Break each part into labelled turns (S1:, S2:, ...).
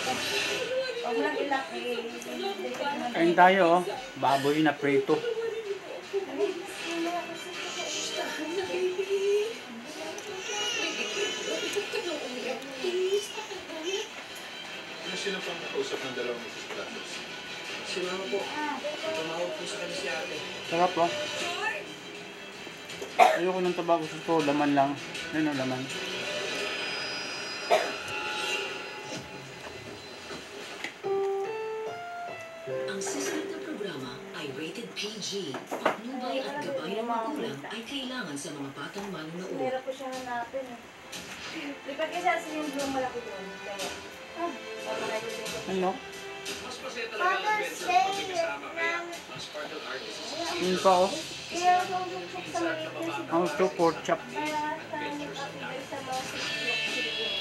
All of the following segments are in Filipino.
S1: Huwag mo lang ilak
S2: Kain tayo, oh. Baboy na prito.
S3: Sino pang nakausap ng dalawang Mrs. Platos?
S4: Si mama po. Tumawag po sa kanya si ate.
S2: Sarap, oh. Ayoko ng taba. Gusto ko, laman lang. Yan ang laman.
S5: Ang susunod na programa ay rated PG. Patnubay at gabay ng magulang ay kailangan sa mga batang manunood.
S1: Hirap ko siya hanapin eh. Lipat kasi sa yung blue malaki doon. Kaya,
S2: Ano?
S3: Mas masaya talaga ang adventure pag may kasama kaya ang sparkle artist is
S2: Yun pa, oh.
S1: kaya ako suksok sa maliit na si
S2: Ang ito, pork chop.
S1: kaya sa mga siklok.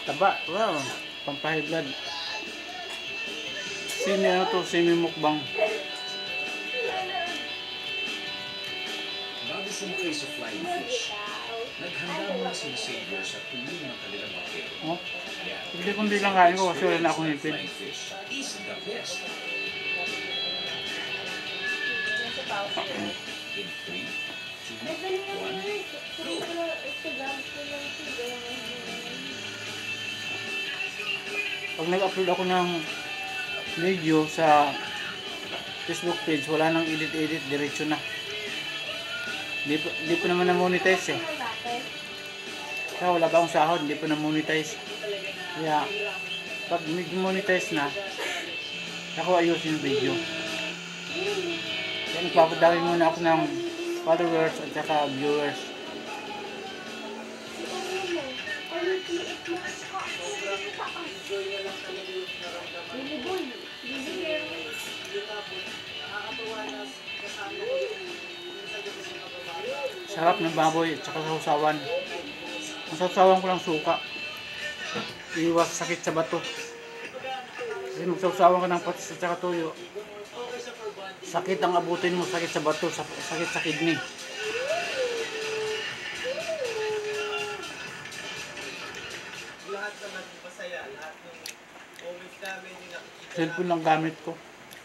S2: Taba. Wow. Pampahid blood. Sini ano to? Semi mukbang.
S6: Bago sumakay sa flying fish, naghanda muna sila Savior sa tulong ng kanilang bakero.
S2: Oh. Hindi kundi lang kain ko kasi wala na akong hipid.
S6: Flying fish is the best. In 3, 2, 1, go!
S2: Pag nag-upload ako ng video sa Facebook page, wala nang edit-edit, diretso na. Di pa naman na-monetize eh. Kaya wala pa akong sahod, hindi pa na-monetize. Kaya, pag monetize na, ako ayusin yung video. Kaya nagpapadami muna ako ng followers at saka viewers. Sarap ng baboy at saka sausawan. Ang sausawan ko lang suka. Iwas sakit sa bato. Kasi magsausawan ka ng patis at saka tuyo. Sakit ang abutin mo, sakit sa bato, sakit sa kidney.
S4: Lahat naman masaya. Lahat ng moments namin yung nakikita.
S2: Cellphone lang gamit ko.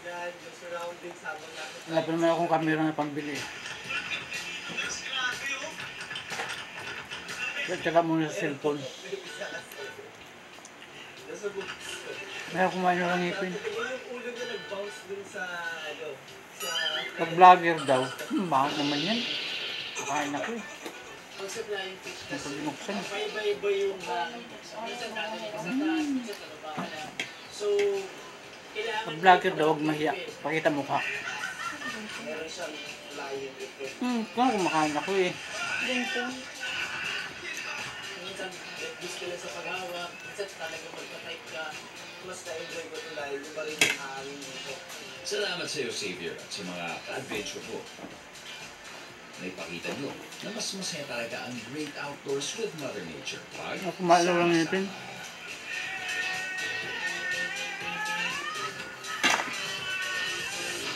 S4: Yan, yung surroundings habang natin.
S2: Wala pa naman akong camera na pambili. At saka muna sa cellphone. Kaya kumain na lang ipin.
S4: Yung ulo niya nag-bounce dun sa, ano, sa...
S2: Pag vlogger daw, bakit naman yan? Kakain ako eh.
S4: Ang sa flying fish
S2: Ang pagbinuksan.
S4: iba-iba yung minsan natin kasi minsan nababa na. So, kailangan...
S2: Pag vlogger daw, huwag mahiya. Pakita mukha.
S4: Meron siyang flying effect.
S2: Kung kumakain ako eh.
S4: Minsan, gusto lang sa paghawak. Minsan talaga magpa-type ka. Mas na-enjoy ko ito dahil yung pa rin yung hangin nito.
S6: Salamat sa iyo, Savior, at sa mga ka-adventure ko. Naipakita nyo na mas masaya talaga ang great outdoors with Mother Nature. Pag
S2: Kumain na lang ipin.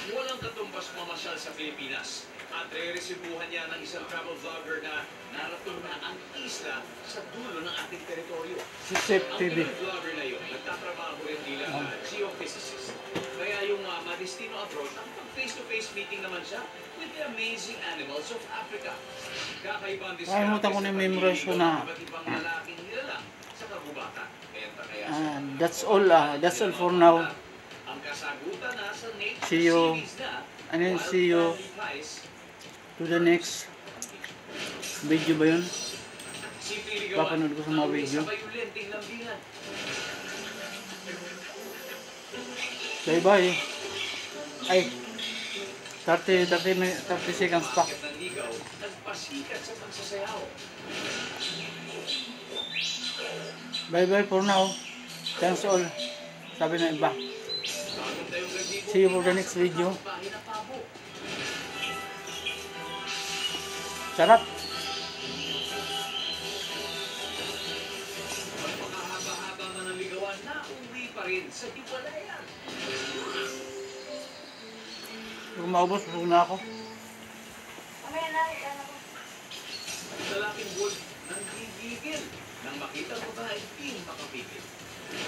S3: walang katumbas mamasyal sa Pilipinas. At re-resibuhan niya ng isang travel vlogger na narating na ang isla sa dulo ng ating teritoryo.
S2: Si Sep
S3: Ang
S2: TV.
S3: Pinoy vlogger na yun, nagtatrabaho rin bilang geophysicist. Kaya yung madestino abroad, ang face-to-face meeting naman siya with the amazing animals of Africa. Kakaiba ang
S2: Kalimutan ko na yung memorize ko na.
S3: iba't ibang lalaking nilalang sa kagubatan. Kaya
S2: That's all for now.
S3: ang kasagutan na sa nature
S2: See you.
S3: series na
S2: And then see you to the next video ba yun? Papanood ko sa mga video. Bye bye. Ay, 30 seconds pa. Bye bye for now. Thanks all. Sabi ng iba. See you for the next video. Sarap.
S3: Pagpakahaba-haba man ang ligawan, nauwi pa rin sa hiwalayan.
S2: Kung maubos, busog na ako.
S1: Mamaya na, ano ko.
S3: Ang lalaking wolf nang gigigil nang makita ang babae,